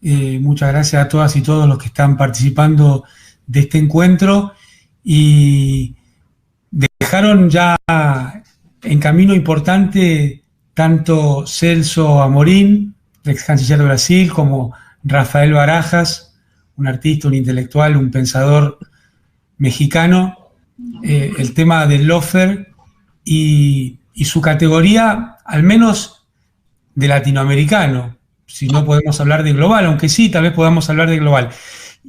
Muchas gracias a todas y todos los que están participando de este encuentro y dejaron ya en camino importante tanto Celso Amorín, ex canciller de Brasil, como Rafael Barajas, un artista, un intelectual, un pensador mexicano, el tema del lawfare y su categoría, al menos de latinoamericano, si no podemos hablar de global, aunque sí, tal vez podamos hablar de global.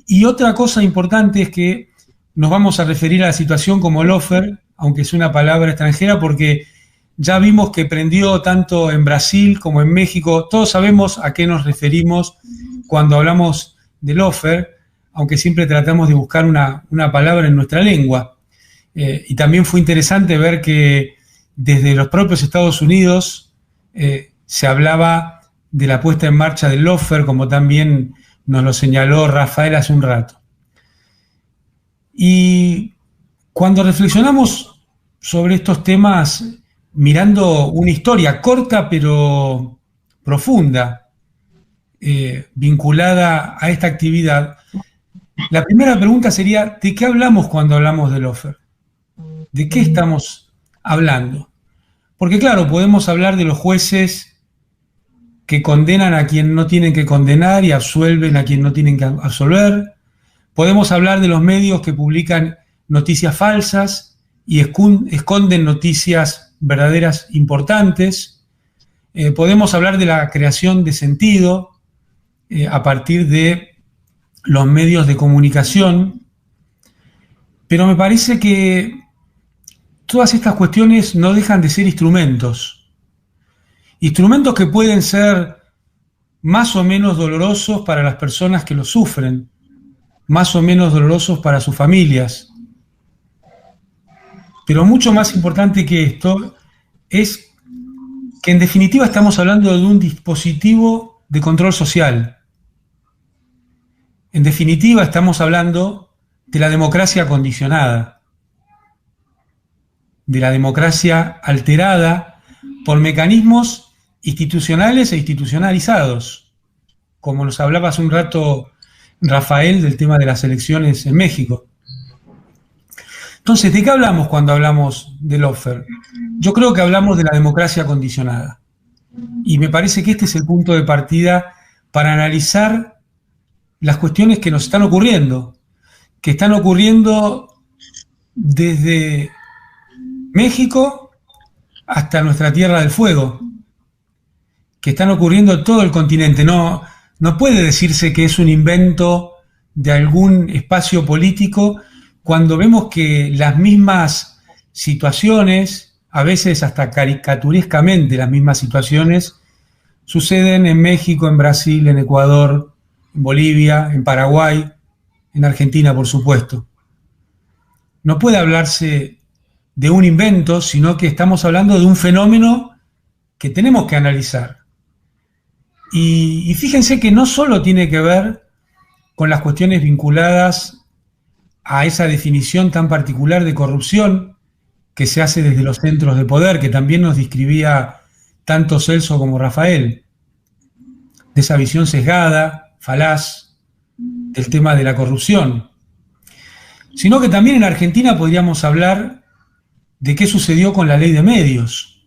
Y otra cosa importante es que nos vamos a referir a la situación como lawfare, aunque es una palabra extranjera, porque ya vimos que prendió tanto en Brasil como en México. Todos sabemos a qué nos referimos cuando hablamos de lawfare, aunque siempre tratamos de buscar una palabra en nuestra lengua. Y también fue interesante ver que desde los propios Estados Unidos se hablaba de la puesta en marcha del lawfare, como también nos lo señaló Rafael hace un rato. Y cuando reflexionamos sobre estos temas, mirando una historia corta pero profunda, vinculada a esta actividad, la primera pregunta sería, ¿de qué hablamos cuando hablamos de lawfare? ¿De qué estamos hablando? Porque claro, podemos hablar de los jueces que condenan a quien no tienen que condenar y absuelven a quien no tienen que absolver. Podemos hablar de los medios que publican noticias falsas y esconden noticias verdaderas importantes. Podemos hablar de la creación de sentido a partir de los medios de comunicación. Pero me parece que todas estas cuestiones no dejan de ser instrumentos. Instrumentos que pueden ser más o menos dolorosos para las personas que los sufren, más o menos dolorosos para sus familias. Pero mucho más importante que esto es que en definitiva estamos hablando de un dispositivo de control social. En definitiva estamos hablando de la democracia condicionada, de la democracia alterada por mecanismos institucionales e institucionalizados, como nos hablaba hace un rato Rafael del tema de las elecciones en México. Entonces, ¿de qué hablamos cuando hablamos del lawfare? Yo creo que hablamos de la democracia condicionada. Y me parece que este es el punto de partida para analizar las cuestiones que nos están ocurriendo, desde México hasta nuestra Tierra del Fuego, que están ocurriendo en todo el continente. No puede decirse que es un invento de algún espacio político cuando vemos que las mismas situaciones, a veces hasta caricaturescamente las mismas situaciones, suceden en México, en Brasil, en Ecuador, en Bolivia, en Paraguay, en Argentina, por supuesto. No puede hablarse de un invento, sino que estamos hablando de un fenómeno que tenemos que analizar. Y fíjense que no solo tiene que ver con las cuestiones vinculadas a esa definición tan particular de corrupción que se hace desde los centros de poder, que también nos describía tanto Celso como Rafael, de esa visión sesgada, falaz, del tema de la corrupción, sino que también en Argentina podríamos hablar de qué sucedió con la ley de medios.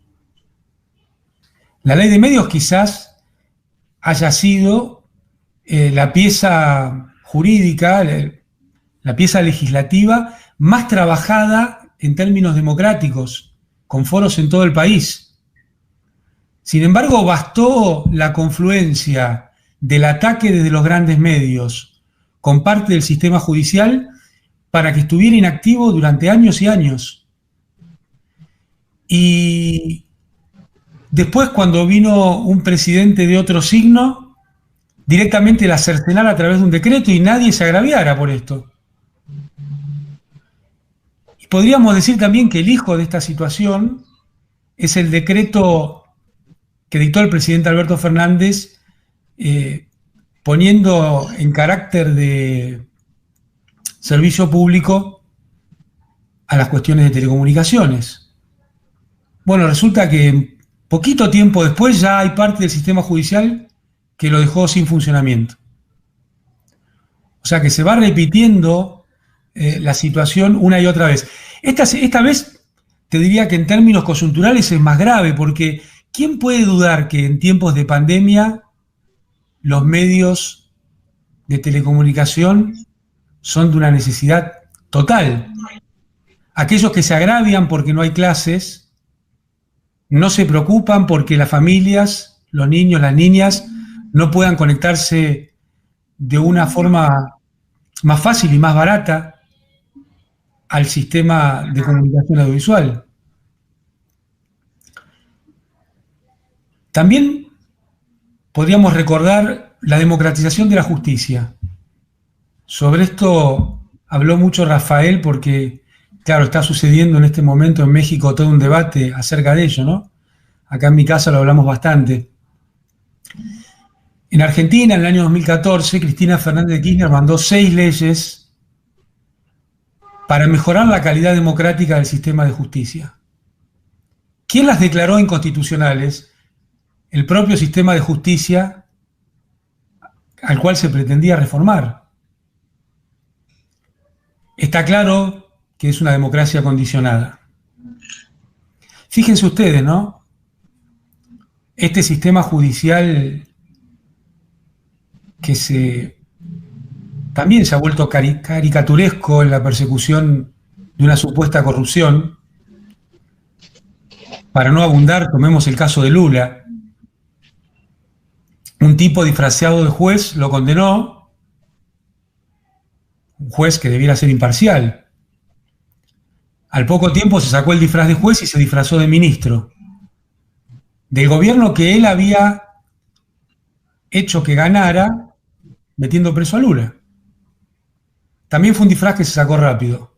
La ley de medios quizás haya sido la pieza jurídica, la pieza legislativa más trabajada en términos democráticos, con foros en todo el país. Sin embargo, bastó la confluencia del ataque desde los grandes medios con parte del sistema judicial para que estuviera inactivo durante años y años. Y después, cuando vino un presidente de otro signo, directamente la cercenara a través de un decreto y nadie se agraviara por esto. Y podríamos decir también que el hijo de esta situación es el decreto que dictó el presidente Alberto Fernández, poniendo en carácter de servicio público a las cuestiones de telecomunicaciones. Bueno, resulta que poquito tiempo después ya hay parte del sistema judicial que lo dejó sin funcionamiento. sea que se va repitiendo la situación una y otra vez. Esta vez te diría que en términos coyunturales es más grave, porque ¿quién puede dudar que en tiempos de pandemia los medios de telecomunicación son de una necesidad total? Aquellos que se agravian porque no hay clases, no se preocupan porque las familias, los niños, las niñas, no puedan conectarse de una forma más fácil y más barata al sistema de comunicación audiovisual. También podríamos recordar la democratización de la justicia. Sobre esto habló mucho Rafael porque, claro, está sucediendo en este momento en México todo un debate acerca de ello, ¿no? Acá en mi casa lo hablamos bastante. En Argentina, en el año 2014, Cristina Fernández de Kirchner mandó 6 leyes para mejorar la calidad democrática del sistema de justicia. ¿Quién las declaró inconstitucionales? El propio sistema de justicia al cual se pretendía reformar. Está claro que es una democracia condicionada. Fíjense ustedes, ¿no? Este sistema judicial que también se ha vuelto caricaturesco en la persecución de una supuesta corrupción. Para no abundar, tomemos el caso de Lula. Un tipo disfrazado de juez lo condenó, un juez que debiera ser imparcial. Al poco tiempo se sacó el disfraz de juez y se disfrazó de ministro del gobierno que él había hecho que ganara metiendo preso a Lula. También fue un disfraz que se sacó rápido.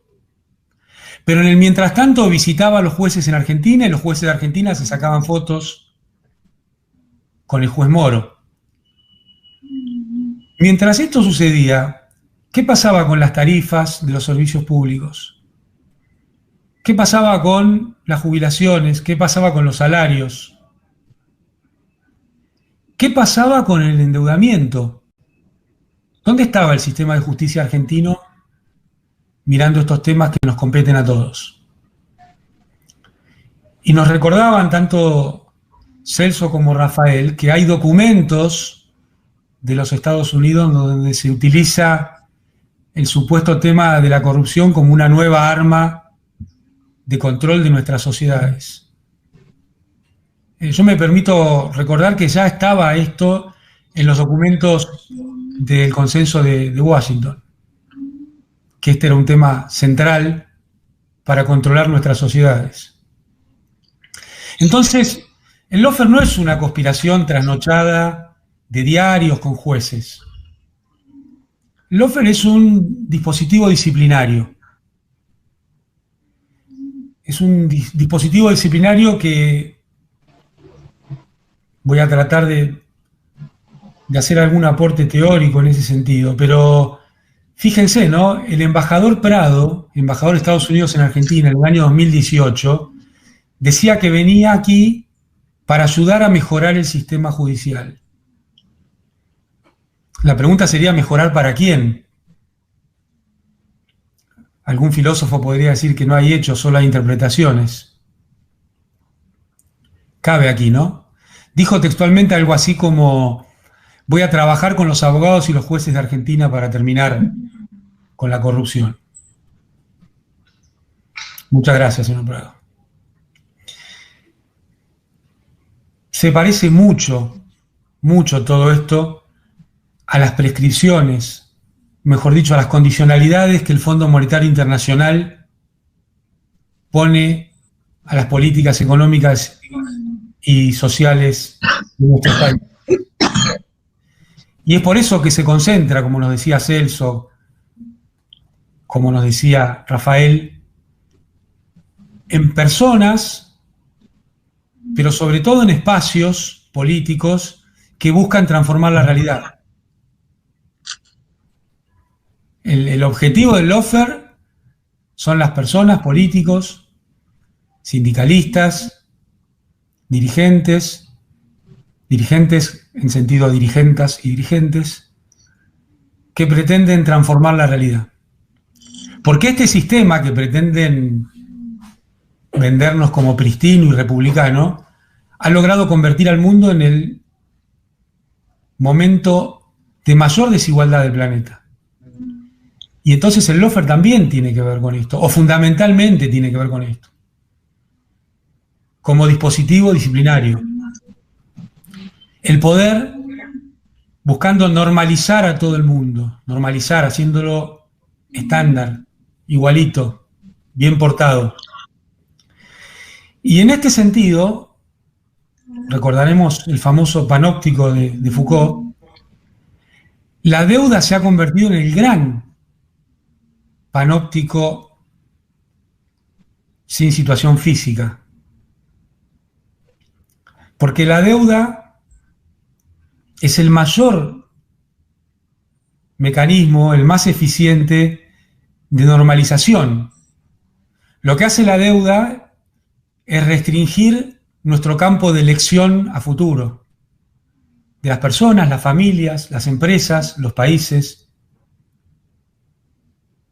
Pero en el mientras tanto visitaba a los jueces en Argentina y los jueces de Argentina se sacaban fotos con el juez Moro. Mientras esto sucedía, ¿qué pasaba con las tarifas de los servicios públicos? ¿Qué pasaba con las jubilaciones? ¿Qué pasaba con los salarios? ¿Qué pasaba con el endeudamiento? ¿Dónde estaba el sistema de justicia argentino mirando estos temas que nos competen a todos? Y nos recordaban tanto Celso como Rafael que hay documentos de los Estados Unidos donde se utiliza el supuesto tema de la corrupción como una nueva arma de control de nuestras sociedades. Yo me permito recordar que ya estaba esto en los documentos del consenso de Washington, que este era un tema central para controlar nuestras sociedades. Entonces, el lawfare no es una conspiración trasnochada de diarios con jueces. El lawfare es un dispositivo disciplinario. Es un dispositivo disciplinario que voy a tratar de hacer algún aporte teórico en ese sentido, pero fíjense, ¿no? El embajador Prado, embajador de Estados Unidos en Argentina en el año 2018, decía que venía aquí para ayudar a mejorar el sistema judicial. La pregunta sería, ¿mejorar para quién? Algún filósofo podría decir que no hay hechos, solo hay interpretaciones. Cabe aquí, ¿no? Dijo textualmente algo así como: voy a trabajar con los abogados y los jueces de Argentina para terminar con la corrupción. Muchas gracias, señor Prado. Se parece mucho todo esto a las prescripciones, mejor dicho, a las condicionalidades que el Fondo Monetario Internacional pone a las políticas económicas y sociales de nuestro país. Y es por eso que se concentra, como nos decía Celso, como nos decía Rafael, en personas, pero sobre todo en espacios políticos que buscan transformar la realidad. El objetivo del lawfare son las personas, políticos, sindicalistas, dirigentes en sentido dirigentes y dirigentes, que pretenden transformar la realidad. Porque este sistema que pretenden vendernos como pristino y republicano ha logrado convertir al mundo en el momento de mayor desigualdad del planeta. Y entonces el lawfare también tiene que ver con esto, o fundamentalmente tiene que ver con esto, como dispositivo disciplinario. El poder buscando normalizar a todo el mundo, normalizar, haciéndolo estándar, igualito, bien portado. Y en este sentido, recordaremos el famoso panóptico de Foucault, la deuda se ha convertido en el gran panóptico sin situación física. Porque la deuda es el mayor mecanismo, el más eficiente de normalización. Lo que hace la deuda es restringir nuestro campo de elección a futuro, de las personas, las familias, las empresas, los países.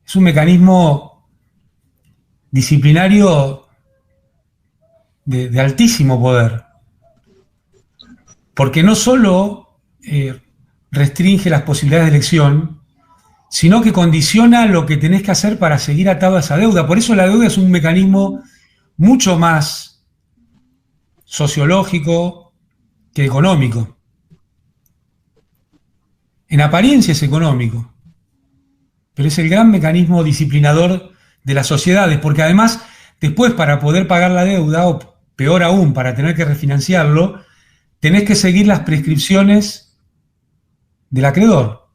Es un mecanismo disciplinario de altísimo poder, porque no solo restringe las posibilidades de elección, sino que condiciona lo que tenés que hacer para seguir atado a esa deuda. Por eso la deuda es un mecanismo mucho más sociológico que económico. En apariencia es económico, pero es el gran mecanismo disciplinador de las sociedades, porque además después para poder pagar la deuda, o peor aún, para tener que refinanciarlo, tenés que seguir las prescripciones del acreedor.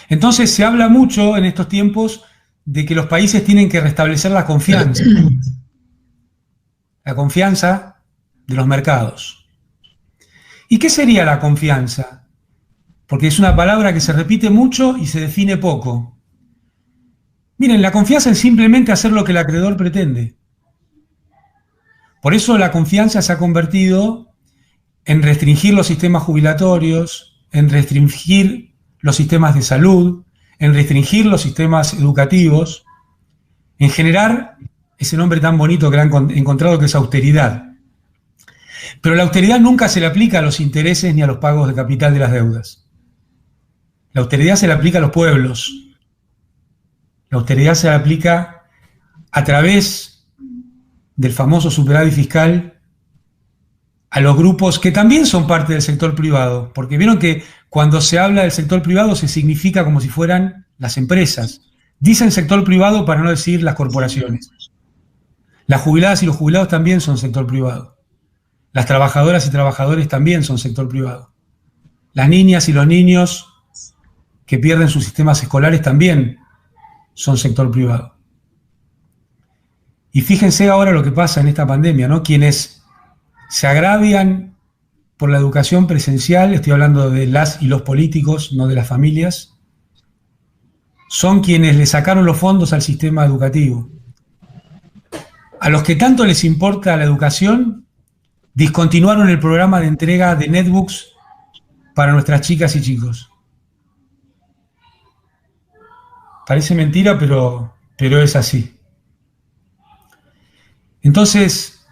Entonces se habla mucho en estos tiempos de que los países tienen que restablecer la confianza de los mercados. ¿Y qué sería la confianza? Porque es una palabra que se repite mucho y se define poco. Miren, la confianza es simplemente hacer lo que el acreedor pretende. Por eso la confianza se ha convertido en restringir los sistemas jubilatorios, en restringir los sistemas de salud, en restringir los sistemas educativos, en generar ese nombre tan bonito que le han encontrado, que es austeridad. Pero la austeridad nunca se le aplica a los intereses ni a los pagos de capital de las deudas. La austeridad se le aplica a los pueblos. La austeridad se le aplica a través del famoso superávit fiscal a los grupos que también son parte del sector privado, porque vieron que cuando se habla del sector privado se significa como si fueran las empresas. Dicen sector privado para no decir las corporaciones. Las jubiladas y los jubilados también son sector privado. Las trabajadoras y trabajadores también son sector privado. Las niñas y los niños que pierden sus sistemas escolares también son sector privado. Y fíjense ahora lo que pasa en esta pandemia, ¿no? Quienes se agravian por la educación presencial, estoy hablando de las y los políticos, no de las familias, son quienes le sacaron los fondos al sistema educativo. A los que tanto les importa la educación, discontinuaron el programa de entrega de netbooks para nuestras chicas y chicos. Parece mentira, pero es así. Entonces,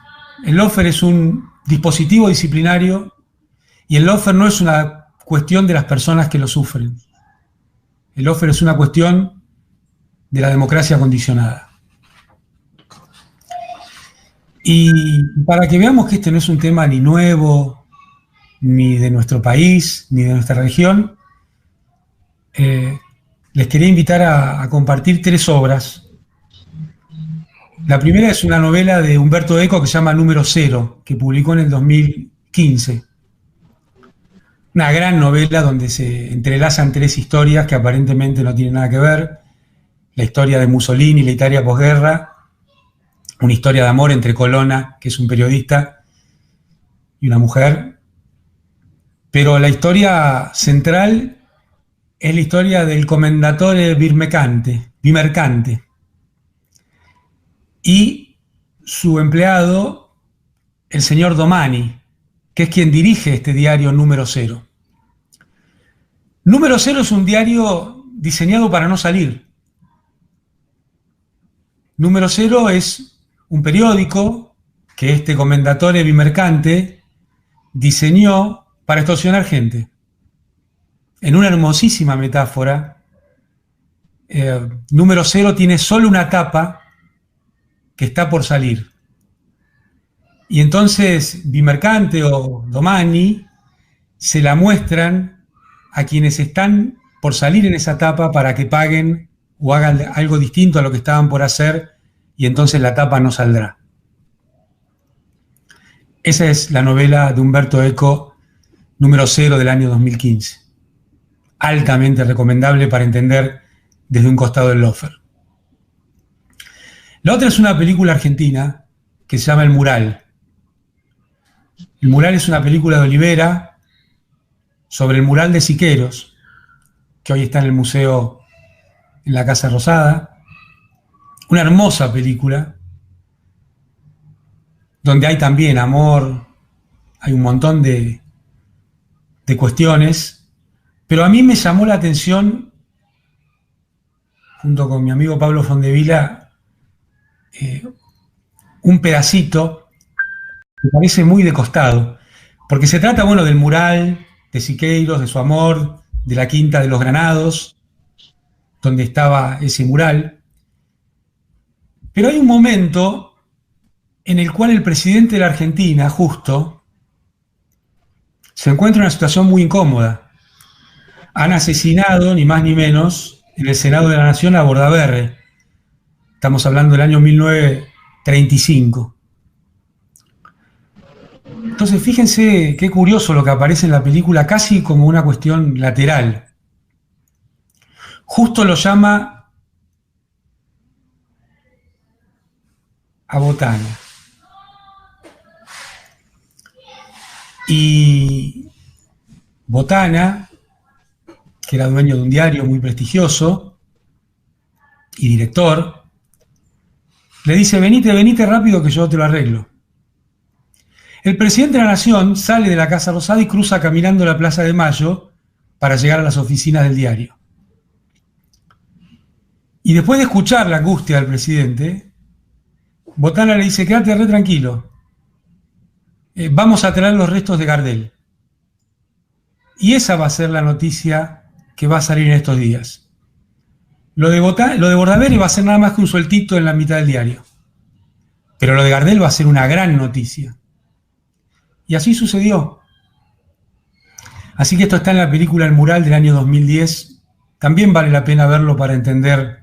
el lawfare es un dispositivo disciplinario y el lawfare no es una cuestión de las personas que lo sufren. El lawfare es una cuestión de la democracia condicionada. Y para que veamos que este no es un tema ni nuevo, ni de nuestro país, ni de nuestra región, les quería invitar a compartir 3 obras. La primera es una novela de Umberto Eco que se llama Número 0, que publicó en el 2015. Una gran novela donde se entrelazan 3 historias que aparentemente no tienen nada que ver. La historia de Mussolini, la Italia posguerra, una historia de amor entre Colonna, que es un periodista, y una mujer. Pero la historia central es la historia del commendatore Vimercante y su empleado, el señor Domani, que es quien dirige este diario Número 0. Número Cero es un diario diseñado para no salir. Número Cero es un periódico que este commendatore bimercante diseñó para extorsionar gente. En una hermosísima metáfora, Número Cero tiene solo una tapa que está por salir. Y entonces Bimercante o Domani se la muestran a quienes están por salir en esa tapa para que paguen o hagan algo distinto a lo que estaban por hacer, y entonces la tapa no saldrá. Esa es la novela de Umberto Eco, Número Cero, del año 2015. Altamente recomendable para entender desde un costado del loafer. La otra es una película argentina que se llama El Mural. El Mural es una película de Olivera sobre el mural de Siqueiros, que hoy está en el museo en la Casa Rosada. Una hermosa película donde hay también amor, hay un montón de cuestiones, pero a mí me llamó la atención, junto con mi amigo Pablo Fondevila, un pedacito que parece muy de costado, porque se trata, bueno, del mural de Siqueiros, de su amor, de la Quinta de los Granados, donde estaba ese mural. Pero hay un momento en el cual el presidente de la Argentina, Justo, se encuentra en una situación muy incómoda. Han asesinado, ni más ni menos, en el Senado de la Nación a Bordaberry. Estamos hablando del año 1935. Entonces, fíjense qué curioso lo que aparece en la película, casi como una cuestión lateral. Justo lo llama a Botana. Y Botana, que era dueño de un diario muy prestigioso y director, le dice: venite rápido que yo te lo arreglo. El presidente de la Nación sale de la Casa Rosada y cruza caminando la Plaza de Mayo para llegar a las oficinas del diario. Y después de escuchar la angustia del presidente, Botana le dice: quédate re tranquilo, vamos a traer los restos de Gardel. Y esa va a ser la noticia que va a salir en estos días. Lo de Bordaberry va a ser nada más que un sueltito en la mitad del diario. Pero lo de Gardel va a ser una gran noticia. Y así sucedió. Así que esto está en la película El Mural del año 2010. También vale la pena verlo para entender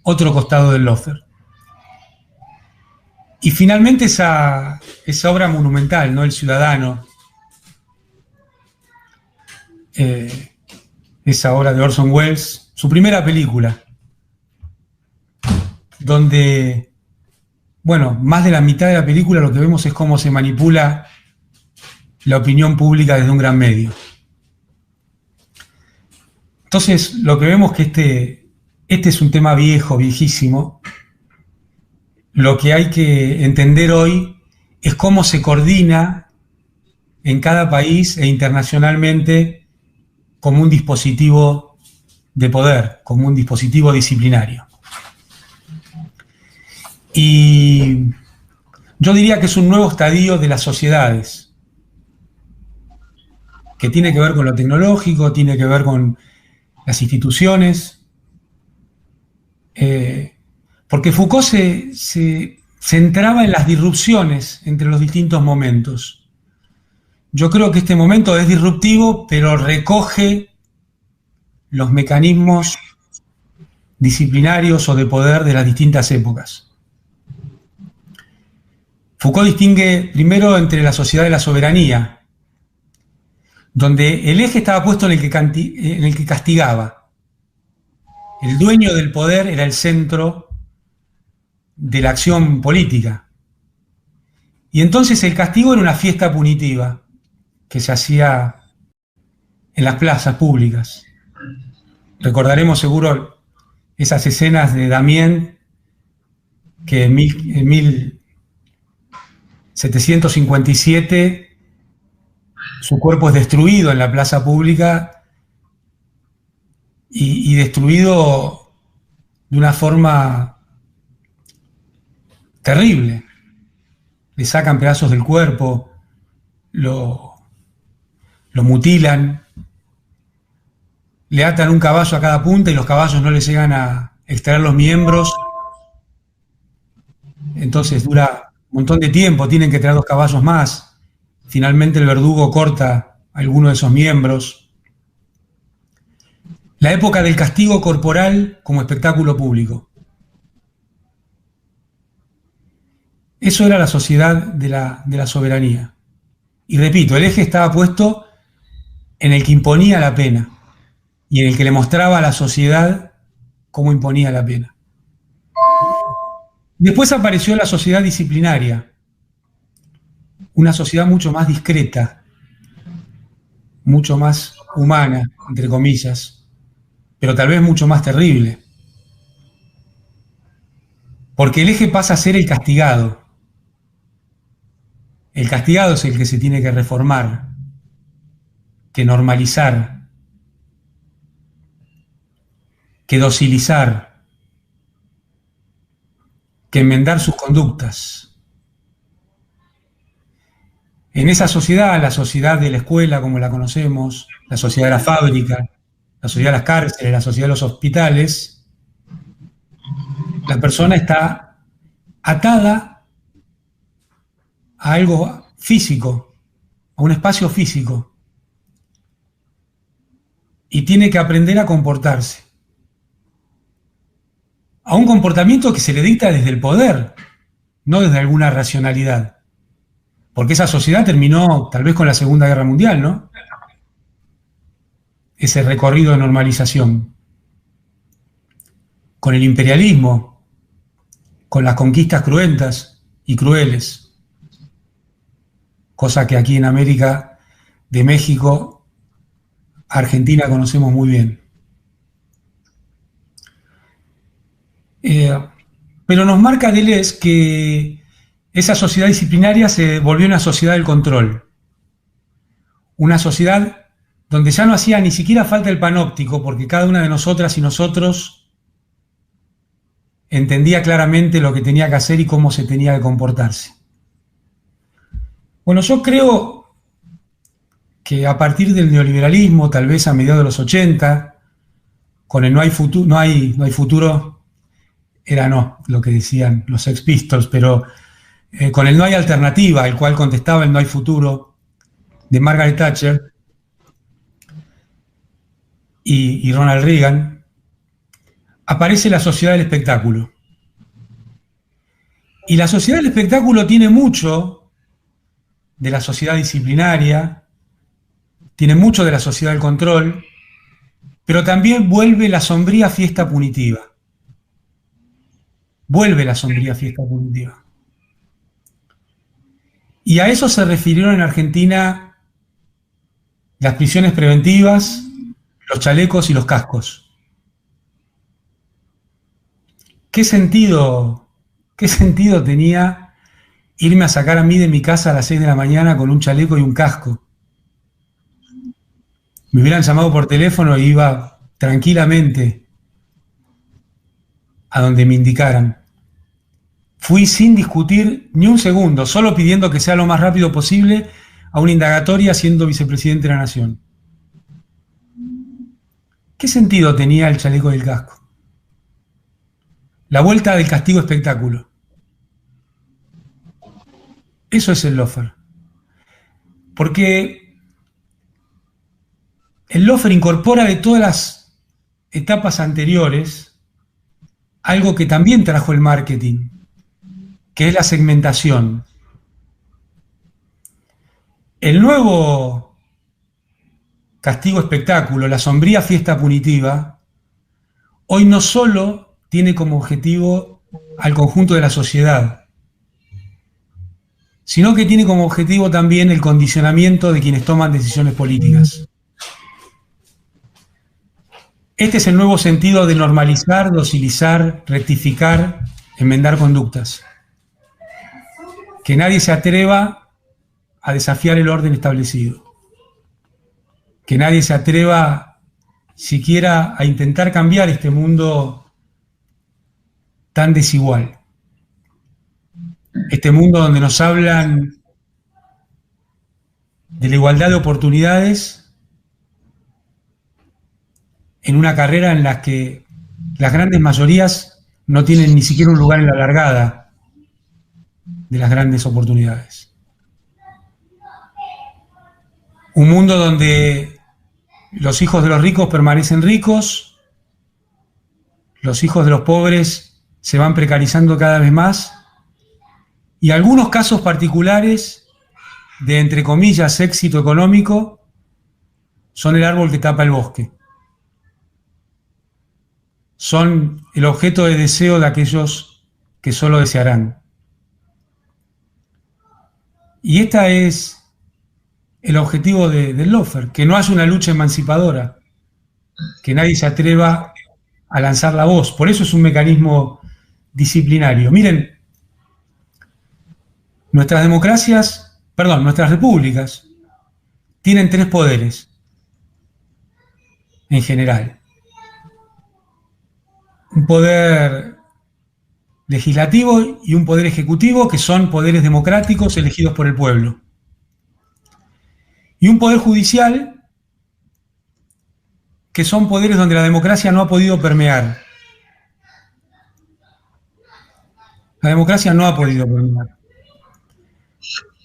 otro costado del loafer. Y finalmente esa obra monumental, ¿no? El Ciudadano, esa obra de Orson Welles, su primera película, donde, bueno, más de la mitad de la película lo que vemos es cómo se manipula la opinión pública desde un gran medio. Entonces, lo que vemos es que este es un tema viejo, viejísimo. Lo que hay que entender hoy es cómo se coordina en cada país e internacionalmente como un dispositivo de poder, como un dispositivo disciplinario. Y yo diría que es un nuevo estadio de las sociedades, que tiene que ver con lo tecnológico, tiene que ver con las instituciones, porque Foucault se centraba en las disrupciones entre los distintos momentos. Yo creo que este momento es disruptivo, pero recoge los mecanismos disciplinarios o de poder de las distintas épocas. Foucault distingue primero entre la sociedad y la soberanía, donde el eje estaba puesto en el que castigaba. El dueño del poder era el centro de la acción política. Y entonces el castigo era una fiesta punitiva que se hacía en las plazas públicas. Recordaremos seguro esas escenas de Damien, que en 1757 su cuerpo es destruido en la plaza pública y destruido de una forma terrible. Le sacan pedazos del cuerpo, lo mutilan, le atan un caballo a cada punta y los caballos no le llegan a extraer los miembros. Entonces dura un montón de tiempo, tienen que traer 2 caballos más. Finalmente el verdugo corta alguno de esos miembros. La época del castigo corporal como espectáculo público. Eso era la sociedad de la soberanía. Y repito, el eje estaba puesto en el que imponía la pena y en el que le mostraba a la sociedad cómo imponía la pena. Después apareció la sociedad disciplinaria, una sociedad mucho más discreta, mucho más humana, entre comillas, pero tal vez mucho más terrible. Porque el eje pasa a ser el castigado. El castigado es el que se tiene que reformar, que normalizar, que docilizar, que enmendar sus conductas. En esa sociedad, la sociedad de la escuela como la conocemos, la sociedad de la fábrica, la sociedad de las cárceles, la sociedad de los hospitales, la persona está atada a algo físico, a un espacio físico, y tiene que aprender a comportarse, a un comportamiento que se le dicta desde el poder, no desde alguna racionalidad. Porque esa sociedad terminó tal vez con la Segunda Guerra Mundial, ¿no? Ese recorrido de normalización. Con el imperialismo, con las conquistas cruentas y crueles. Cosa que aquí en América, de México a Argentina conocemos muy bien. Pero nos marca Deleuze que esa sociedad disciplinaria se volvió una sociedad del control. Una sociedad donde ya no hacía ni siquiera falta el panóptico, porque cada una de nosotras y nosotros entendía claramente lo que tenía que hacer y cómo se tenía que comportarse. Bueno, yo creo que a partir del neoliberalismo, tal vez a mediados de los 80, con el no hay futuro, era no, lo que decían los Sex Pistols, pero con el no hay alternativa, el cual contestaba el no hay futuro, de Margaret Thatcher y Ronald Reagan, aparece la sociedad del espectáculo. Y la sociedad del espectáculo tiene mucho de la sociedad disciplinaria, tiene mucho de la sociedad del control, pero también vuelve la sombría fiesta punitiva. Vuelve la sombría fiesta punitiva. Y a eso se refirieron en Argentina las prisiones preventivas, los chalecos y los cascos. ¿Qué sentido tenía irme a sacar a mí de mi casa a las 6 de la mañana con un chaleco y un casco? Me hubieran llamado por teléfono e iba tranquilamente a donde me indicaran. Fui sin discutir ni un segundo, solo pidiendo que sea lo más rápido posible a una indagatoria siendo vicepresidente de la Nación. ¿Qué sentido tenía el chaleco y el casco? La vuelta del castigo espectáculo. Eso es el lawfare. Porque el lawfare incorpora de todas las etapas anteriores algo que también trajo el marketing, que es la segmentación. El nuevo castigo espectáculo, la sombría fiesta punitiva, hoy no solo tiene como objetivo al conjunto de la sociedad, sino que tiene como objetivo también el condicionamiento de quienes toman decisiones políticas. Este es el nuevo sentido de normalizar, docilizar, rectificar, enmendar conductas. Que nadie se atreva a desafiar el orden establecido. Que nadie se atreva siquiera a intentar cambiar este mundo tan desigual. Este mundo donde nos hablan de la igualdad de oportunidades en una carrera en la que las grandes mayorías no tienen ni siquiera un lugar en la largada de las grandes oportunidades. Un mundo donde los hijos de los ricos permanecen ricos, los hijos de los pobres se van precarizando cada vez más, y algunos casos particulares de, entre comillas, éxito económico son el árbol que tapa el bosque. Son el objeto de deseo de aquellos que solo desearán. Y este es el objetivo del lawfare, que no haya una lucha emancipadora, que nadie se atreva a lanzar la voz. Por eso es un mecanismo disciplinario. Miren, nuestras repúblicas tienen 3 poderes en general. Un poder legislativo y un poder ejecutivo, que son poderes democráticos elegidos por el pueblo. Y un poder judicial, que son poderes donde la democracia no ha podido permear. La democracia no ha podido permear.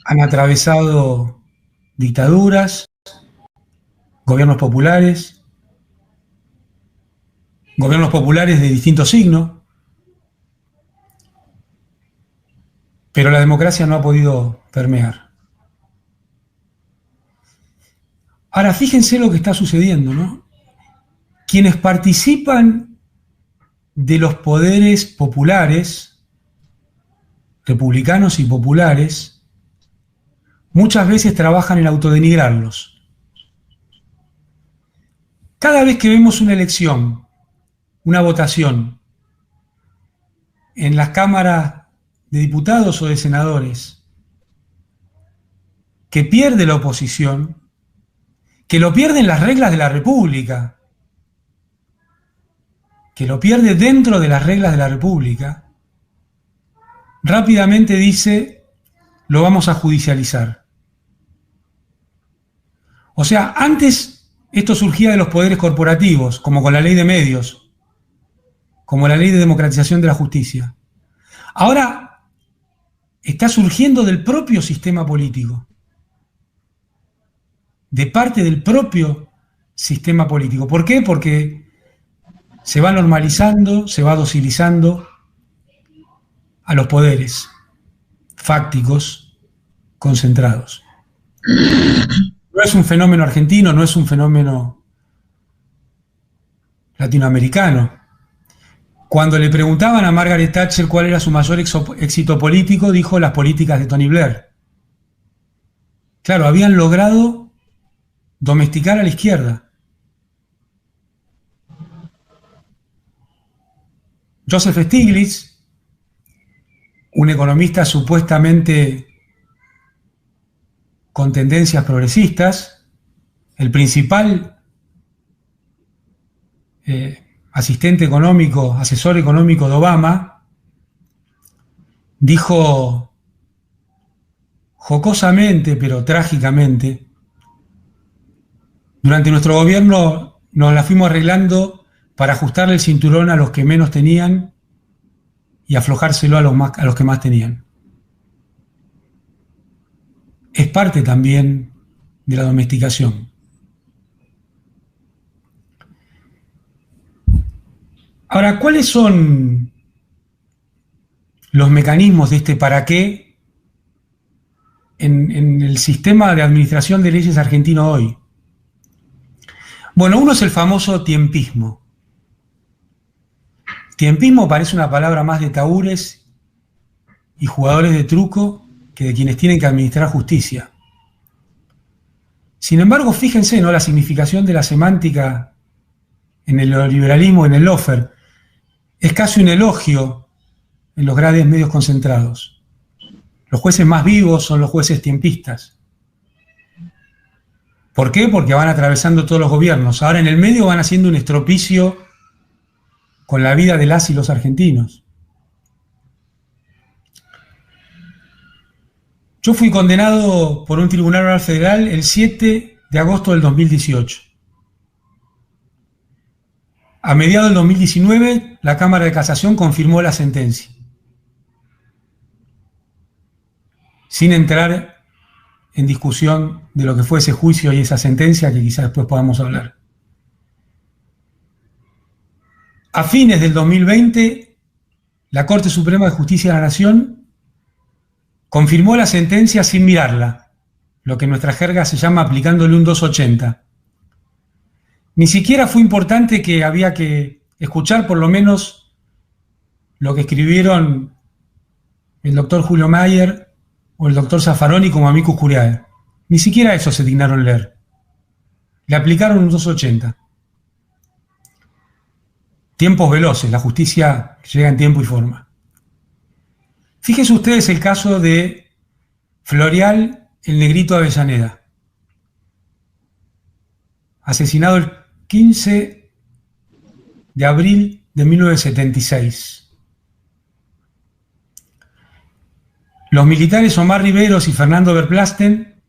Han atravesado dictaduras, gobiernos populares de distinto signo, pero la democracia no ha podido permear. Ahora, fíjense lo que está sucediendo, ¿no? Quienes participan de los poderes populares, republicanos y populares, muchas veces trabajan en autodenigrarlos. Cada vez que vemos una elección, una votación, en las cámaras de diputados o de senadores, que pierde la oposición, que lo pierden las reglas de la República, que lo pierde dentro de las reglas de la República, rápidamente dice, lo vamos a judicializar. O sea, antes esto surgía de los poderes corporativos, como con la ley de medios, como la ley de democratización de la justicia. Ahora está surgiendo del propio sistema político, de parte del propio sistema político. ¿Por qué? Porque se va normalizando, se va docilizando a los poderes fácticos concentrados. No es un fenómeno argentino, no es un fenómeno latinoamericano. Cuando le preguntaban a Margaret Thatcher cuál era su mayor éxito político, dijo las políticas de Tony Blair. Claro, habían logrado domesticar a la izquierda. Joseph Stiglitz, un economista supuestamente con tendencias progresistas, el principal asistente económico, asesor económico de Obama, dijo jocosamente, pero trágicamente, durante nuestro gobierno nos la fuimos arreglando para ajustarle el cinturón a los que menos tenían y aflojárselo a los que más tenían. Es parte también de la domesticación. Ahora, ¿cuáles son los mecanismos de este para qué en el sistema de administración de leyes argentino hoy? Bueno, uno es el famoso tiempismo. Tiempismo parece una palabra más de tahúres y jugadores de truco que de quienes tienen que administrar justicia. Sin embargo, fíjense, ¿no?, la significación de la semántica en el neoliberalismo, en el lawfare, es casi un elogio en los grandes medios concentrados. Los jueces más vivos son los jueces tiempistas. ¿Por qué? Porque van atravesando todos los gobiernos. Ahora en el medio van haciendo un estropicio con la vida de las y los argentinos. Yo fui condenado por un tribunal oral federal el 7 de agosto del 2018. A mediados del 2019, la Cámara de Casación confirmó la sentencia, sin entrar en discusión de lo que fue ese juicio y esa sentencia, que quizás después podamos hablar. A fines del 2020, la Corte Suprema de Justicia de la Nación confirmó la sentencia sin mirarla, lo que en nuestra jerga se llama aplicándole un 280. Ni siquiera fue importante, que había que escuchar por lo menos lo que escribieron el doctor Julio Mayer o el doctor Zaffaroni como amicus curiae. Ni siquiera eso se dignaron leer. Le aplicaron un 280. Tiempos veloces, la justicia llega en tiempo y forma. Fíjense ustedes el caso de Florial el Negrito Avellaneda, asesinado el 15 de abril de 1976. Los militares Omar Riveros y Fernando Verplasten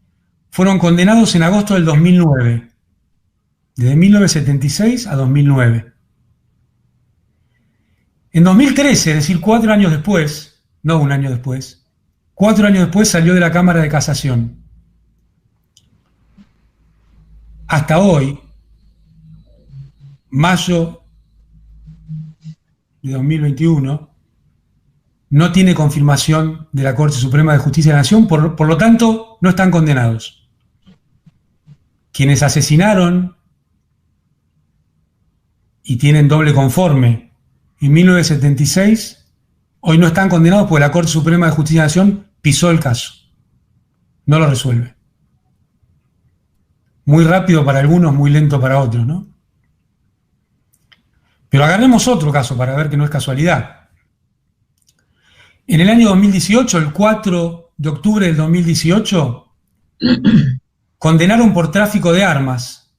fueron condenados en agosto del 2009, desde 1976 a 2009. En 2013, es decir, 4 años después, no un año después, 4 años después salió de la Cámara de Casación. Hasta hoy, mayo de 2021, no tiene confirmación de la Corte Suprema de Justicia de la Nación, por lo tanto, no están condenados. Quienes asesinaron y tienen doble conforme en 1976, hoy no están condenados porque la Corte Suprema de Justicia de la Nación pisó el caso. No lo resuelve. Muy rápido para algunos, muy lento para otros, ¿no? Pero agarremos otro caso para ver que no es casualidad. En el año 2018, el 4 de octubre del 2018, condenaron por tráfico de armas,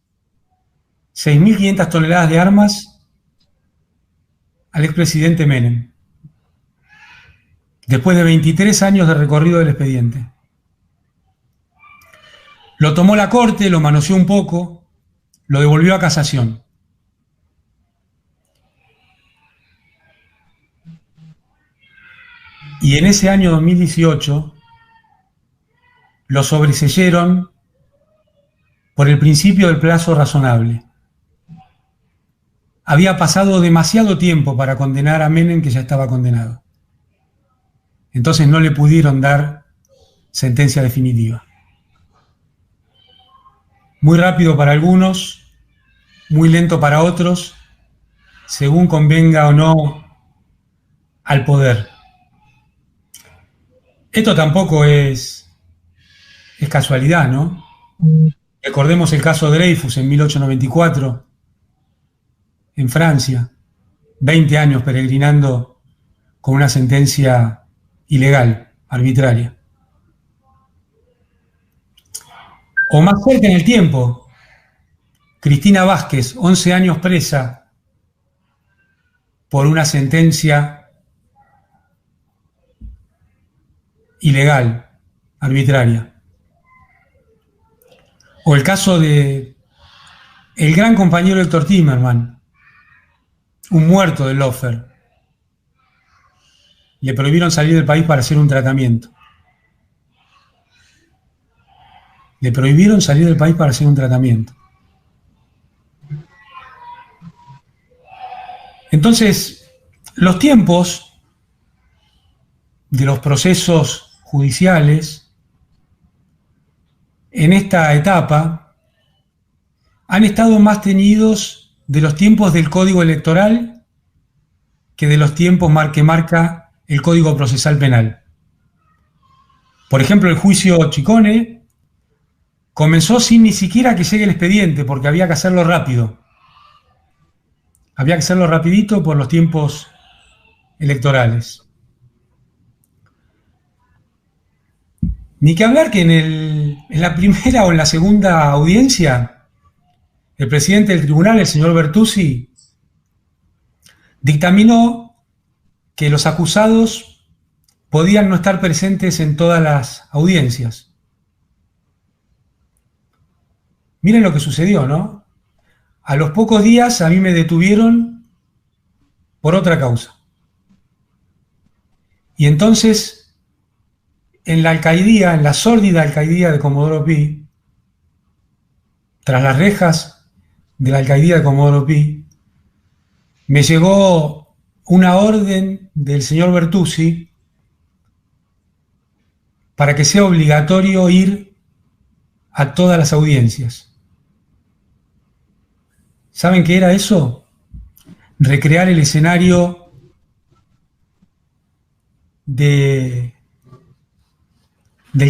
6.500 toneladas de armas, al expresidente Menem, después de 23 años de recorrido del expediente. Lo tomó la Corte, lo manoseó un poco, lo devolvió a casación. Y en ese año 2018 lo sobreseyeron por el principio del plazo razonable. Había pasado demasiado tiempo para condenar a Menem, que ya estaba condenado. Entonces no le pudieron dar sentencia definitiva. Muy rápido para algunos, muy lento para otros, según convenga o no al poder. Esto tampoco es casualidad, ¿no? Recordemos el caso de Dreyfus en 1894, en Francia, 20 años peregrinando con una sentencia ilegal, arbitraria. O más cerca en el tiempo, Cristina Vázquez, 11 años presa por una sentencia ilegal, arbitraria. O el caso de el gran compañero Héctor Timerman, un muerto del Lofer. Le prohibieron salir del país para hacer un tratamiento. Le prohibieron salir del país para hacer un tratamiento. Entonces, los tiempos de los procesos judiciales en esta etapa han estado más teñidos de los tiempos del Código Electoral que de los tiempos que marca el Código Procesal Penal. Por ejemplo, el juicio Chicone comenzó sin ni siquiera que llegue el expediente, porque había que hacerlo rápido. Había que hacerlo rapidito por los tiempos electorales. Ni que hablar que en la primera o en la segunda audiencia, el presidente del tribunal, el señor Bertuzzi, dictaminó que los acusados podían no estar presentes en todas las audiencias. Miren lo que sucedió, ¿no? A los pocos días a mí me detuvieron por otra causa. Y entonces, en la alcaidía, en la sórdida alcaidía de Comodoro Pi, tras las rejas de la alcaidía de Comodoro Pi, me llegó una orden del señor Bertuzzi para que sea obligatorio ir a todas las audiencias. ¿Saben qué era eso? Recrear el escenario del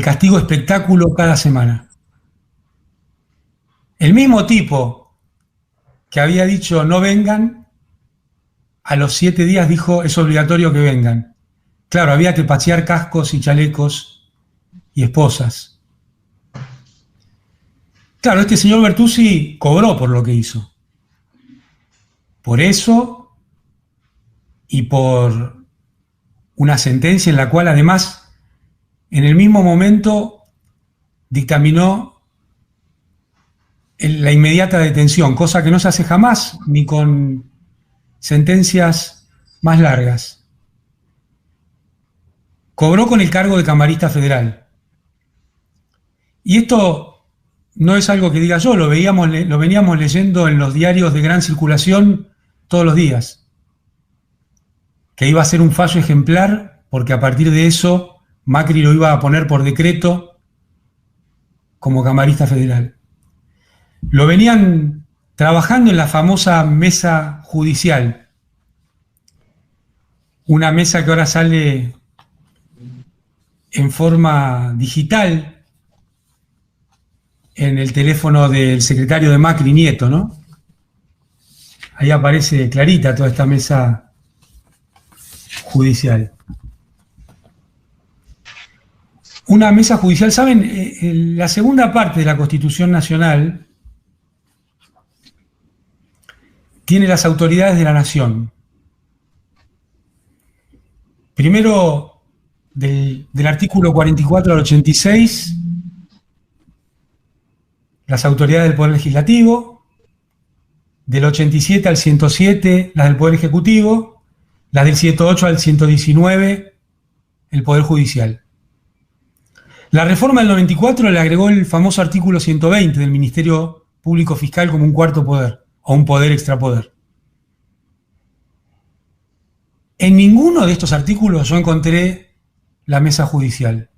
castigo espectáculo cada semana. El mismo tipo que había dicho no vengan, a los 7 días dijo es obligatorio que vengan. Claro, había que pasear cascos y chalecos y esposas. Claro, este señor Bertuzzi cobró por lo que hizo. Por eso y por una sentencia en la cual además en el mismo momento dictaminó la inmediata detención, cosa que no se hace jamás ni con sentencias más largas. Cobró con el cargo de camarista federal. Y esto no es algo que diga yo, lo veníamos leyendo en los diarios de gran circulación todos los días, que iba a ser un fallo ejemplar porque a partir de eso Macri lo iba a poner por decreto como camarista federal. Lo venían trabajando en la famosa mesa judicial, una mesa que ahora sale en forma digital en el teléfono del secretario de Macri, Nieto, ¿no? Ahí aparece clarita toda esta mesa judicial. Una mesa judicial, ¿saben? La segunda parte de la Constitución Nacional tiene las autoridades de la nación. Primero, del artículo 44 al 86, las autoridades del Poder Legislativo, del 87 al 107, las del Poder Ejecutivo, las del 108 al 119, el Poder Judicial. La reforma del 94 le agregó el famoso artículo 120 del Ministerio Público Fiscal como un cuarto poder, o un poder extrapoder. En ninguno de estos artículos yo encontré la mesa judicial.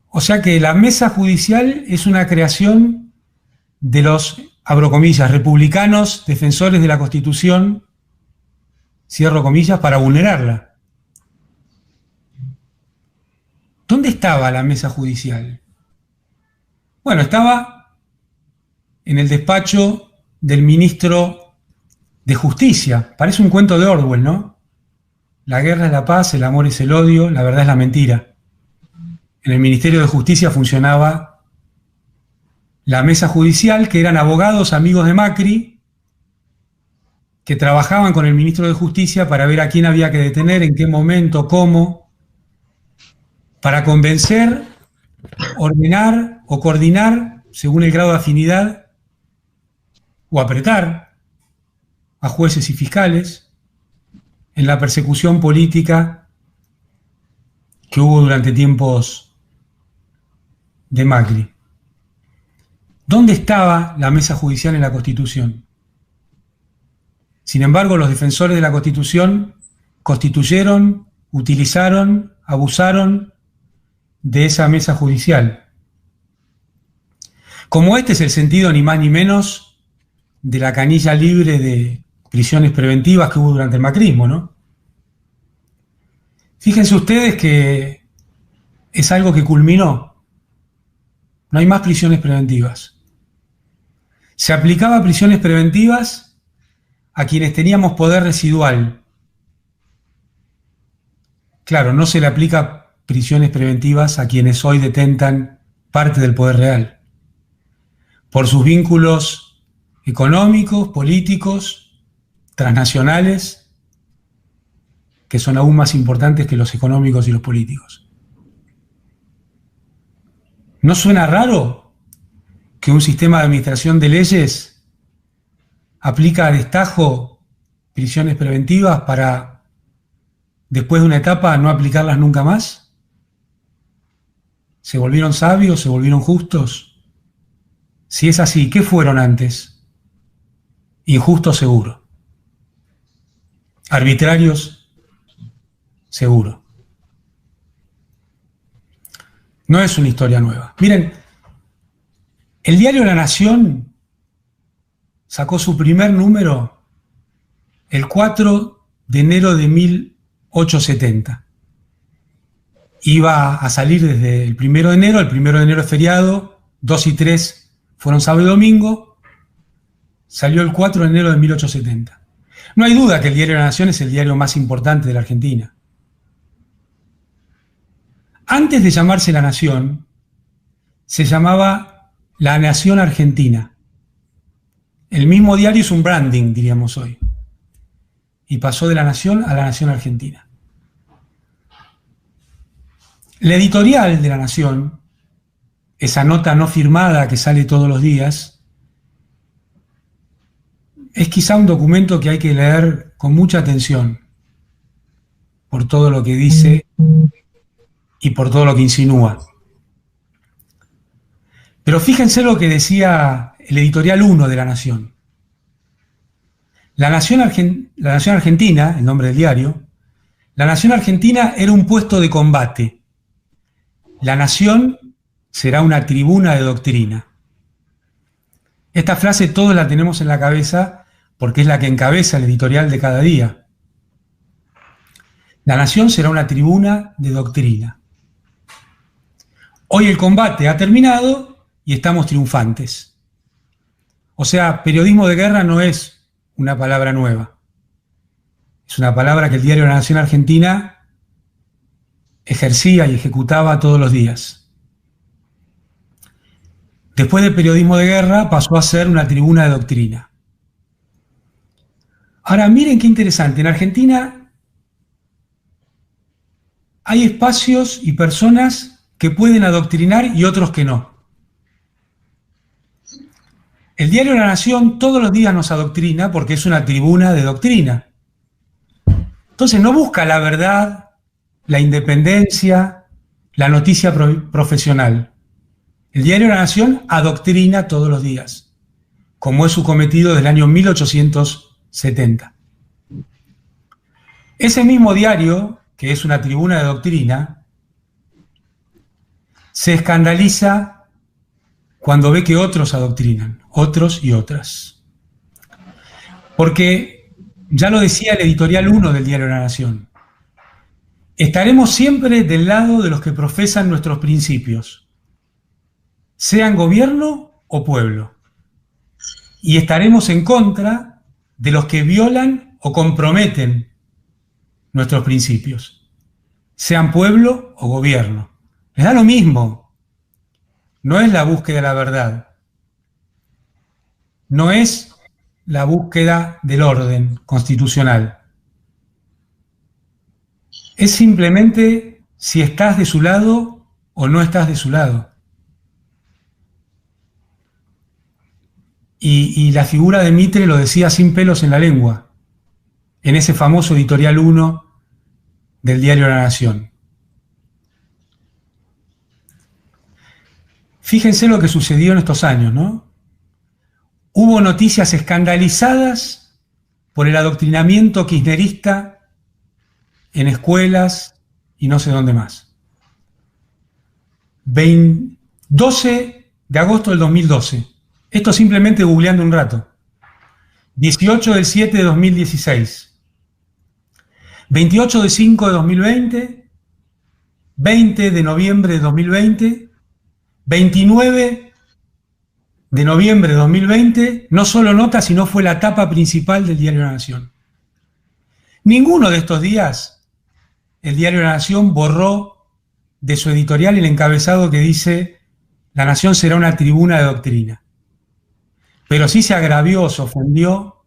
O sea que la mesa judicial es una creación de los, abro comillas, republicanos defensores de la Constitución, cierro comillas, para vulnerarla. ¿Dónde estaba la mesa judicial? Bueno, estaba en el despacho del ministro de Justicia. Parece un cuento de Orwell, ¿no? La guerra es la paz, el amor es el odio, la verdad es la mentira. En el Ministerio de Justicia funcionaba la mesa judicial, que eran abogados amigos de Macri, que trabajaban con el ministro de Justicia para ver a quién había que detener, en qué momento, cómo, para convencer, ordenar o coordinar, según el grado de afinidad, o apretar a jueces y fiscales en la persecución política que hubo durante tiempos de Macri. ¿Dónde estaba la mesa judicial en la Constitución? Sin embargo, los defensores de la Constitución constituyeron, utilizaron, abusaron de esa mesa judicial. Como este es el sentido ni más ni menos de la canilla libre de prisiones preventivas que hubo durante el macrismo, ¿no? Fíjense ustedes que es algo que culminó. No hay más prisiones preventivas. Se aplicaba prisiones preventivas a quienes teníamos poder residual. Claro, no se le aplica prisiones preventivas a quienes hoy detentan parte del poder real, por sus vínculos económicos, políticos, transnacionales, que son aún más importantes que los económicos y los políticos. ¿No suena raro que un sistema de administración de leyes aplica a destajo prisiones preventivas para, después de una etapa, no aplicarlas nunca más? ¿Se volvieron sabios? ¿Se volvieron justos? Si es así, ¿qué fueron antes? Injustos, seguro. Arbitrarios, seguro. No es una historia nueva. Miren, el diario La Nación sacó su primer número el 4 de enero de 1870. Iba a salir desde el 1 de enero, el 1 de enero es feriado, 2 y 3 fueron sábado y domingo, salió el 4 de enero de 1870. No hay duda que el diario La Nación es el diario más importante de la Argentina. Antes de llamarse La Nación, se llamaba La Nación Argentina. El mismo diario es un branding, diríamos hoy. Y pasó de La Nación a La Nación Argentina. La editorial de La Nación, esa nota no firmada que sale todos los días, es quizá un documento que hay que leer con mucha atención por todo lo que dice y por todo lo que insinúa. Pero fíjense lo que decía el editorial 1 de La Nación. La Nación Argentina, el nombre del diario, La Nación Argentina era un puesto de combate. La Nación será una tribuna de doctrina. Esta frase todos la tenemos en la cabeza porque es la que encabeza el editorial de cada día. La Nación será una tribuna de doctrina. Hoy el combate ha terminado y estamos triunfantes. O sea, periodismo de guerra no es una palabra nueva. Es una palabra que el diario La Nación Argentina ejercía y ejecutaba todos los días. Después del periodismo de guerra pasó a ser una tribuna de doctrina. Ahora miren qué interesante, en Argentina hay espacios y personas que pueden adoctrinar y otros que no. El diario La Nación todos los días nos adoctrina porque es una tribuna de doctrina. Entonces no busca la verdad, la independencia, la noticia profesional. El diario La Nación adoctrina todos los días, como es su cometido desde el año 1870. Ese mismo diario, que es una tribuna de doctrina, se escandaliza cuando ve que otros adoctrinan, otros y otras. Porque, ya lo decía el editorial 1 del diario La Nación, estaremos siempre del lado de los que profesan nuestros principios, sean gobierno o pueblo, y estaremos en contra de los que violan o comprometen nuestros principios, sean pueblo o gobierno. Les da lo mismo. No es la búsqueda de la verdad, no es la búsqueda del orden constitucional. Es simplemente si estás de su lado o no estás de su lado. Y la figura de Mitre lo decía sin pelos en la lengua, en ese famoso editorial 1 del diario La Nación. Fíjense lo que sucedió en estos años, ¿no? Hubo noticias escandalizadas por el adoctrinamiento kirchnerista en escuelas y no sé dónde más. 12 de agosto del 2012. Esto simplemente googleando un rato. 18 del 7 de 2016. 28 de 5 de 2020. 20 de noviembre de 2020. 29 de noviembre de 2020. No solo nota, sino fue la tapa principal del diario La Nación. Ninguno de estos días el diario La Nación borró de su editorial el encabezado que dice: La Nación será una tribuna de doctrina. Pero sí se agravió, se ofendió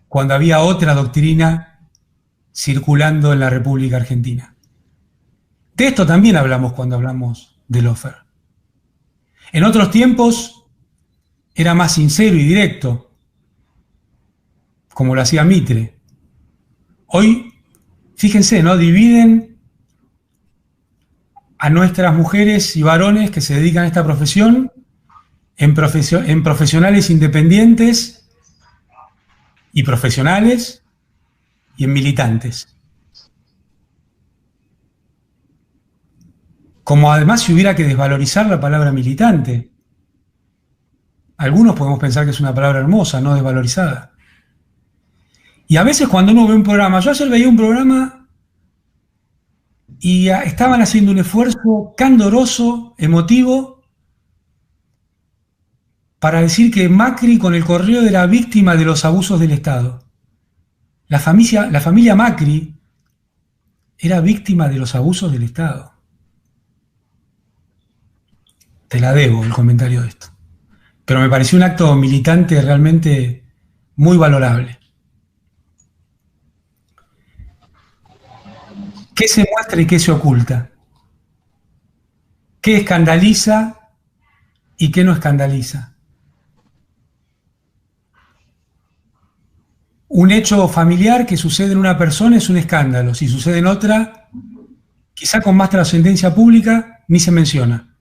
cuando había otra doctrina circulando en la República Argentina. De esto también hablamos cuando hablamos de Lofer. En otros tiempos era más sincero y directo, como lo hacía Mitre. Hoy, fíjense, ¿no? Dividen a nuestras mujeres y varones que se dedican a esta profesión en profesionales independientes y profesionales y en militantes. Como además si hubiera que desvalorizar la palabra militante. Algunos podemos pensar que es una palabra hermosa, no desvalorizada. Y a veces cuando uno ve un programa, yo ayer veía un programa y estaban haciendo un esfuerzo candoroso, emotivo, para decir que Macri con el correo era víctima de los abusos del Estado. La familia Macri era víctima de los abusos del Estado. Te la debo el comentario de esto. Pero me pareció un acto militante realmente muy valorable. ¿Qué se muestra y qué se oculta? ¿Qué escandaliza y qué no escandaliza? Un hecho familiar que sucede en una persona es un escándalo. Si sucede en otra, quizá con más trascendencia pública, ni se menciona.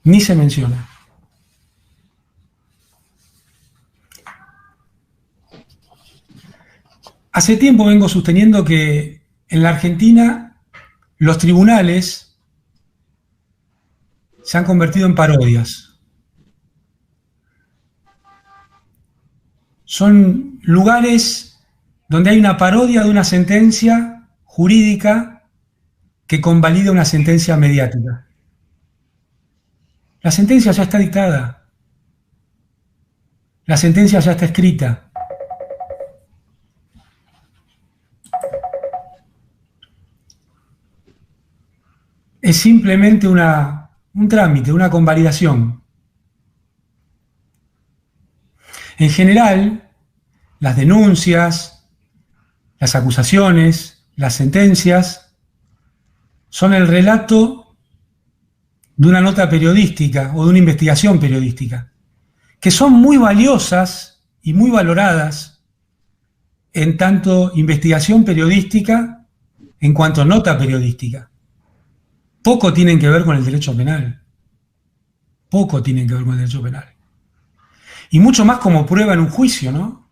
Ni se menciona. Hace tiempo vengo sosteniendo que en la Argentina los tribunales se han convertido en parodias. Son lugares donde hay una parodia de una sentencia jurídica que convalida una sentencia mediática. La sentencia ya está dictada. La sentencia ya está escrita. Es simplemente un trámite, una convalidación. En general, las denuncias, las acusaciones, las sentencias son el relato de una nota periodística o de una investigación periodística, que son muy valiosas y muy valoradas en tanto investigación periodística en cuanto nota periodística. Poco tienen que ver con el derecho penal. Poco tienen que ver con el derecho penal. Y mucho más como prueba en un juicio, ¿no?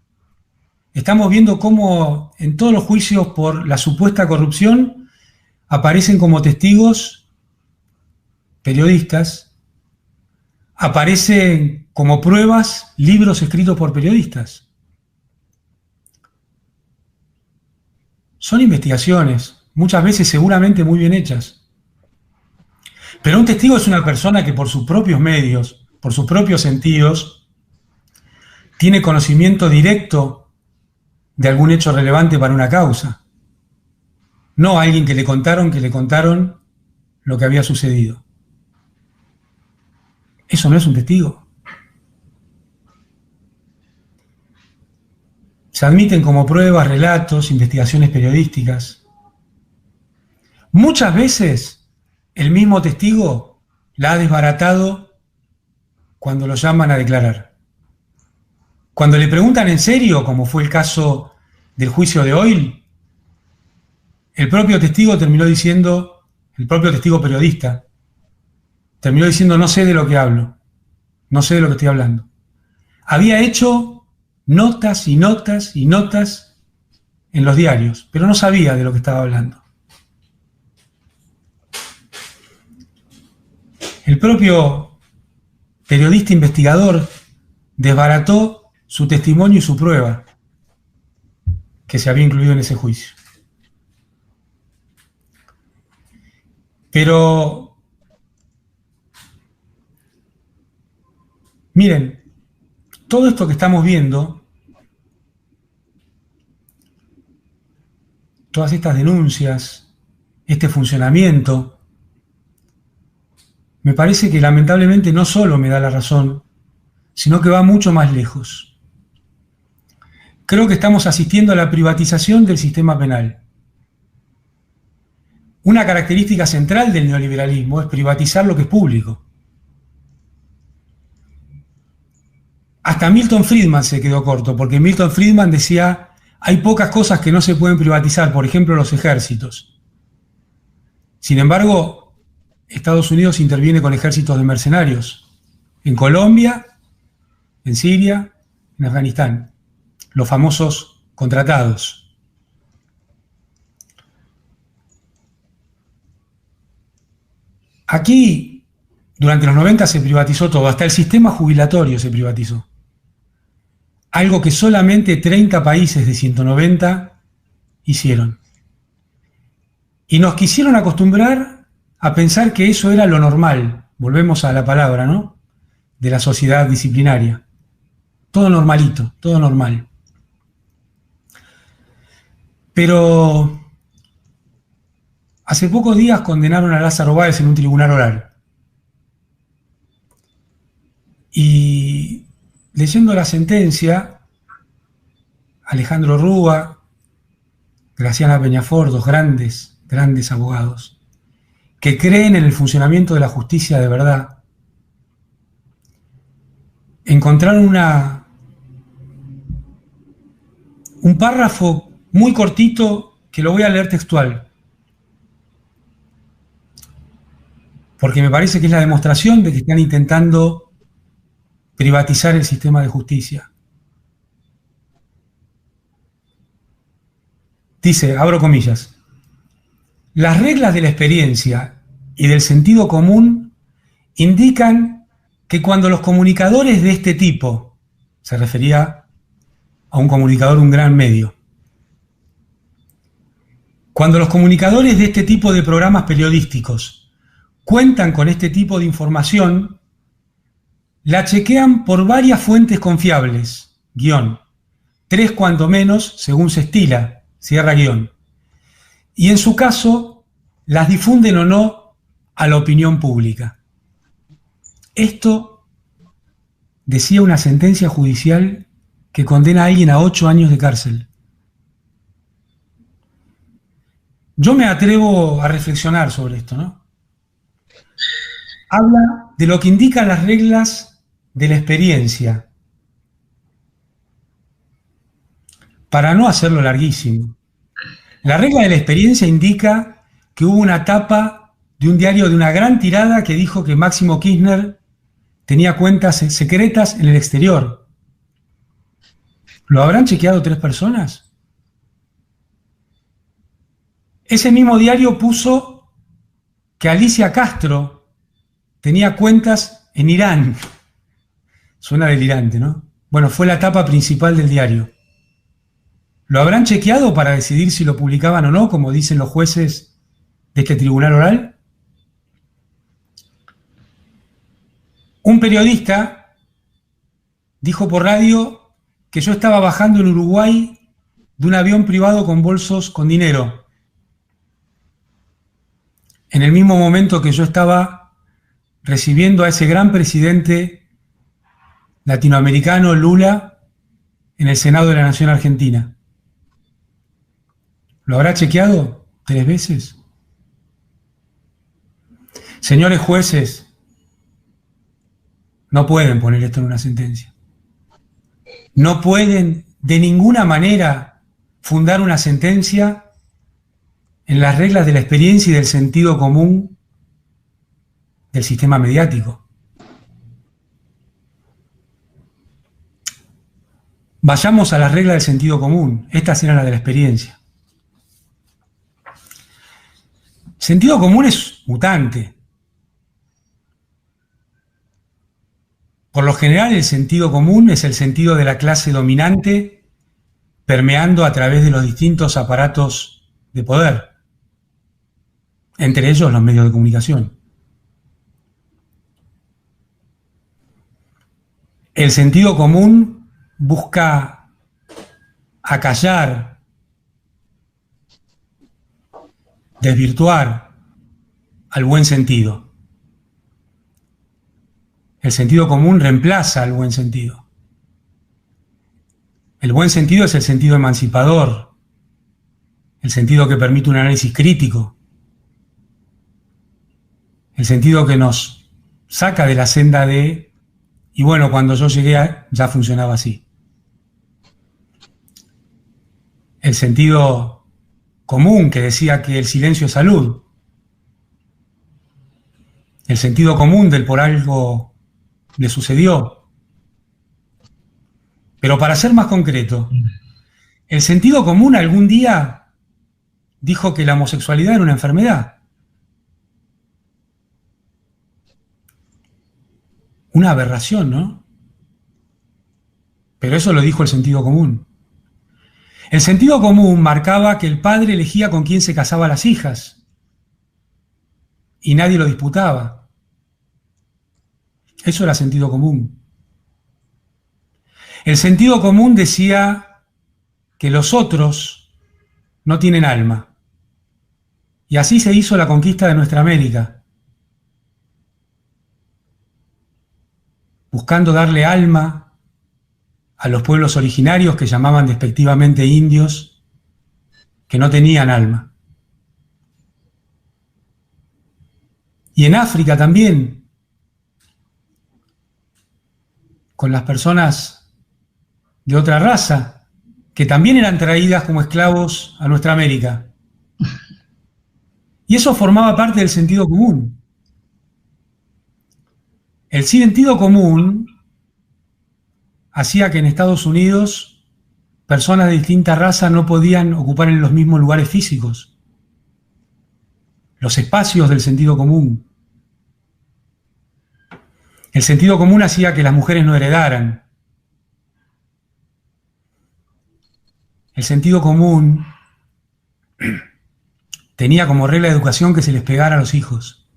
Estamos viendo cómo en todos los juicios por la supuesta corrupción aparecen como testigos periodistas, aparecen como pruebas libros escritos por periodistas. Son investigaciones, muchas veces seguramente muy bien hechas. Pero un testigo es una persona que por sus propios medios, por sus propios sentidos, tiene conocimiento directo de algún hecho relevante para una causa. No alguien que le contaron lo que había sucedido. Eso no es un testigo. Se admiten como pruebas, relatos, investigaciones periodísticas. Muchas veces el mismo testigo la ha desbaratado cuando lo llaman a declarar. Cuando le preguntan en serio, como fue el caso del juicio de Oil, el propio testigo terminó diciendo, el propio testigo periodista, terminó diciendo: no sé de lo que hablo, no sé de lo que estoy hablando. Había hecho notas y notas y notas en los diarios, pero no sabía de lo que estaba hablando. El propio periodista investigador desbarató su testimonio y su prueba que se había incluido en ese juicio. Pero, miren, todo esto que estamos viendo todas estas denuncias, este funcionamiento, me parece que lamentablemente no solo me da la razón, sino que va mucho más lejos. Creo que estamos asistiendo a la privatización del sistema penal. Una característica central del neoliberalismo es privatizar lo que es público. Hasta Milton Friedman se quedó corto, porque Milton Friedman decía, hay pocas cosas que no se pueden privatizar, por ejemplo los ejércitos. Sin embargo, Estados Unidos interviene con ejércitos de mercenarios en Colombia, en Siria, en Afganistán, los famosos contratados. Aquí, durante los 90 se privatizó todo, hasta el sistema jubilatorio se privatizó. Algo que solamente 30 países de 190 hicieron. Y nos quisieron acostumbrar a pensar que eso era lo normal. Volvemos a la palabra, ¿no? De la sociedad disciplinaria. Todo normalito, todo normal. Pero hace pocos días condenaron a Lázaro Báez en un tribunal oral. Y leyendo la sentencia, Alejandro Rúa, Graciana Peñafort, dos grandes abogados, que creen en el funcionamiento de la justicia de verdad, encontraron un párrafo muy cortito que lo voy a leer textual, porque me parece que es la demostración de que están intentando privatizar el sistema de justicia. Dice, abro comillas, las reglas de la experiencia y del sentido común indican que cuando los comunicadores de este tipo, se refería a un comunicador de un gran medio, cuando los comunicadores de este tipo de programas periodísticos cuentan con este tipo de información, la chequean por varias fuentes confiables, guión, 3 cuanto menos según se estila, cierra guión, y en su caso las difunden o no a la opinión pública. Esto decía una sentencia judicial que condena a alguien a 8 años de cárcel. Yo me atrevo a reflexionar sobre esto, ¿no? Habla de lo que indican las reglas de la experiencia. Para no hacerlo larguísimo, la regla de la experiencia indica que hubo una tapa de un diario de una gran tirada que dijo que Máximo Kirchner tenía cuentas secretas en el exterior. ¿Lo habrán chequeado 3 personas? Ese mismo diario puso que Alicia Castro tenía cuentas en Irán. Suena delirante, ¿no? Bueno, fue la tapa principal del diario. ¿Lo habrán chequeado para decidir si lo publicaban o no, como dicen los jueces de este tribunal oral? Un periodista dijo por radio que yo estaba bajando en Uruguay de un avión privado con bolsos con dinero, en el mismo momento que yo estaba recibiendo a ese gran presidente latinoamericano, Lula, en el Senado de la Nación Argentina. ¿Lo habrá chequeado 3 veces? Señores jueces, no pueden poner esto en una sentencia. No pueden de ninguna manera fundar una sentencia en las reglas de la experiencia y del sentido común del sistema mediático. Vayamos a las reglas del sentido común. Estas eran las de la experiencia. Sentido común es mutante. Por lo general, el sentido común es el sentido de la clase dominante permeando a través de los distintos aparatos de poder, entre ellos los medios de comunicación. El sentido común busca acallar desvirtuar al buen sentido. El sentido común reemplaza al buen sentido. El buen sentido es el sentido emancipador, el sentido que permite un análisis crítico, el sentido que nos saca de la senda de, y bueno, cuando yo llegué ya funcionaba así. El sentido común que decía que el silencio es salud. El sentido común del por algo le sucedió. Pero para ser más concreto, el sentido común algún día dijo que la homosexualidad era una enfermedad. Una aberración, ¿no? Pero eso lo dijo el sentido común. El sentido común marcaba que el padre elegía con quién se casaba a las hijas y nadie lo disputaba. Eso era sentido común. El sentido común decía que los otros no tienen alma. Y así se hizo la conquista de nuestra América, buscando darle alma a los pueblos originarios que llamaban despectivamente indios, que no tenían alma. Y en África también, con las personas de otra raza, que también eran traídas como esclavos a nuestra América. Y eso formaba parte del sentido común. El sentido común hacía que en Estados Unidos personas de distintas razas no podían ocupar en los mismos lugares físicos. Los espacios del sentido común. El sentido común hacía que las mujeres no heredaran. El sentido común tenía como regla de educación que se les pegara a los hijos,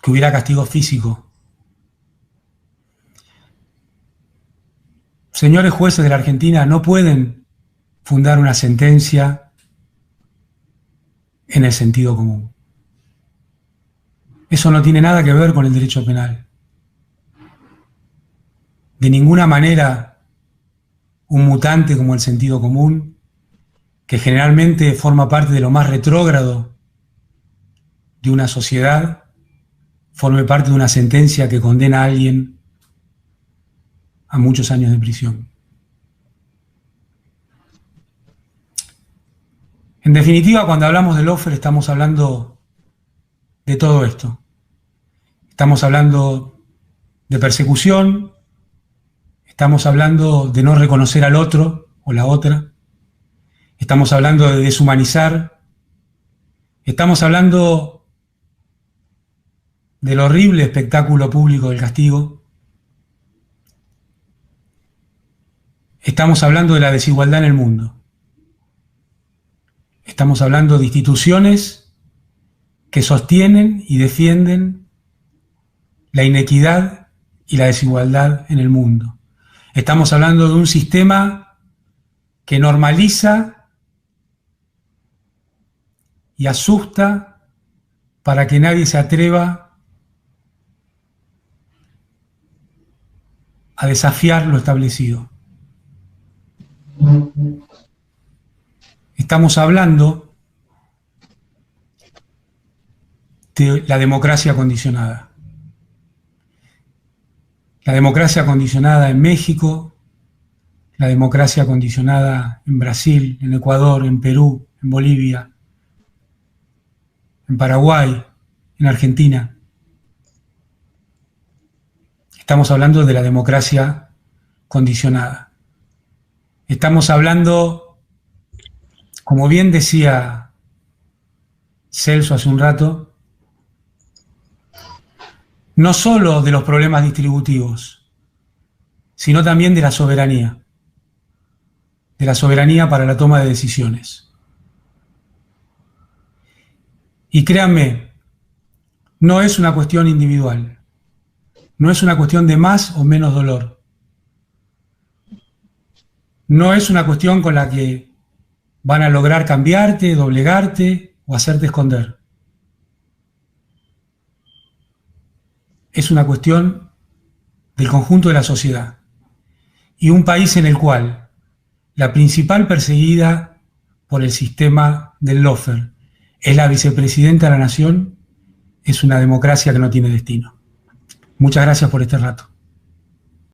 que hubiera castigo físico. Señores jueces de la Argentina, no pueden fundar una sentencia en el sentido común. Eso no tiene nada que ver con el derecho penal. De ninguna manera un mutante como el sentido común, que generalmente forma parte de lo más retrógrado de una sociedad, forme parte de una sentencia que condena a alguien a muchos años de prisión. En definitiva, cuando hablamos de lawfare estamos hablando de todo esto. Estamos hablando de persecución, estamos hablando de no reconocer al otro o la otra, estamos hablando de deshumanizar, estamos hablando del horrible espectáculo público del castigo, estamos hablando de la desigualdad en el mundo, estamos hablando de instituciones que sostienen y defienden la inequidad y la desigualdad en el mundo. Estamos hablando de un sistema que normaliza y asusta para que nadie se atreva a desafiar lo establecido. Estamos hablando de la democracia condicionada. La democracia condicionada en México, la democracia condicionada en Brasil, en Ecuador, en Perú, en Bolivia, en Paraguay, en Argentina. Estamos hablando de la democracia condicionada. Estamos hablando, como bien decía Celso hace un rato, no solo de los problemas distributivos, sino también de la soberanía para la toma de decisiones. Y créanme, no es una cuestión individual, no es una cuestión de más o menos dolor, no es una cuestión con la que van a lograr cambiarte, doblegarte o hacerte esconder. Es una cuestión del conjunto de la sociedad. Y un país en el cual la principal perseguida por el sistema del lawfare es la vicepresidenta de la nación, es una democracia que no tiene destino. Muchas gracias por este rato.